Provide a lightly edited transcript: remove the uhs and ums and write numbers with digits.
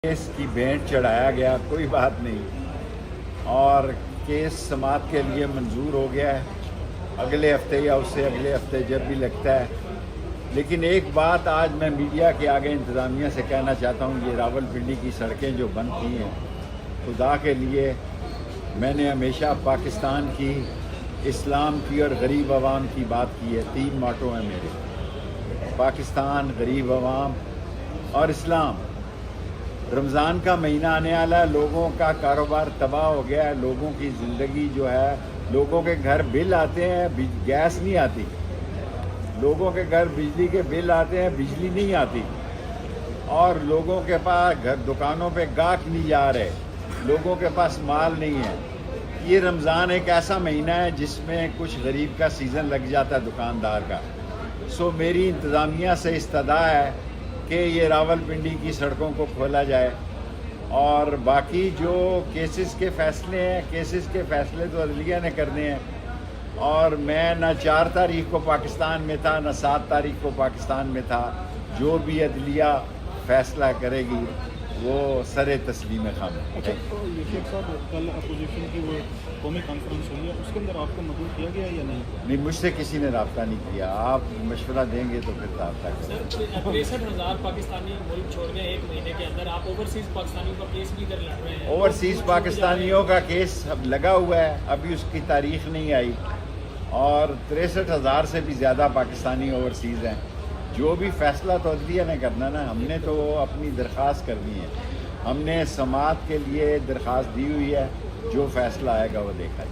Case کی Bennet چڑھایا گیا، کوئی بات نہیں، اور کیس سماعت کے لیے منظور ہو گیا ہے اگلے ہفتے یا اس سے اگلے ہفتے جب بھی لگتا ہے۔ لیکن ایک بات آج میں میڈیا کے آگے انتظامیہ سے کہنا چاہتا ہوں، یہ راولپنڈی کی سڑکیں جو بند کی ہیں، خدا کے لیے میں نے ہمیشہ پاکستان کی، اسلام کی اور غریب عوام کی بات کی ہے۔ 3 ماٹو ہیں میرے: پاکستان، غریب عوام اور اسلام۔ رمضان کا مہینہ آنے والا ہے، لوگوں کا کاروبار تباہ ہو گیا ہے، لوگوں کی زندگی جو ہے، لوگوں کے گھر بل آتے ہیں، گیس نہیں آتی، لوگوں کے گھر بجلی کے بل آتے ہیں، بجلی نہیں آتی، اور لوگوں کے پاس دکانوں پہ گاہک نہیں جا رہے، لوگوں کے پاس مال نہیں ہے۔ یہ رمضان ایک ایسا مہینہ ہے جس میں کچھ غریب کا سیزن لگ جاتا ہے دکاندار کا۔ سو میری انتظامیہ سے استدعا ہے کہ یہ راولپنڈی کی سڑکوں کو کھولا جائے، اور باقی جو کیسز کے فیصلے ہیں، کیسز کے فیصلے تو عدلیہ نے کرنے ہیں، اور میں نہ 4 تاریخ کو پاکستان میں تھا، نہ 7 تاریخ کو پاکستان میں تھا۔ جو بھی عدلیہ فیصلہ کرے گی وہ سر تسلیم خم ہے۔ اچھا، شیخ صاحب، کل اپوزیشن کی وہ قومی کانفرنس ہوئی ہے، اس کے اندر آپ کو مدعو کیا گیا ہے یا نہیں؟ نہیں، مجھ سے کسی نے رابطہ نہیں کیا، آپ مشورہ دیں گے تو پھر رابطہ کریں۔ 63,000 پاکستانی ملک چھوڑ گئے ایک مہینے کے اندر، آپ اوورسیز پاکستانیوں کا کیس بھی ادھر لڑ رہے ہیں۔ اوورسیز پاکستانیوں کا کیس اب لگا ہوا ہے، ابھی اس کی تاریخ نہیں آئی، اور 63,000 سے بھی زیادہ پاکستانی اوورسیز ہیں۔ جو بھی فیصلہ تو عدلیہ نے کرنا نا، ہم نے تو اپنی درخواست کرنی ہے، ہم نے سماعت کے لیے درخواست دی ہوئی ہے، جو فیصلہ آئے گا وہ دیکھا جائے۔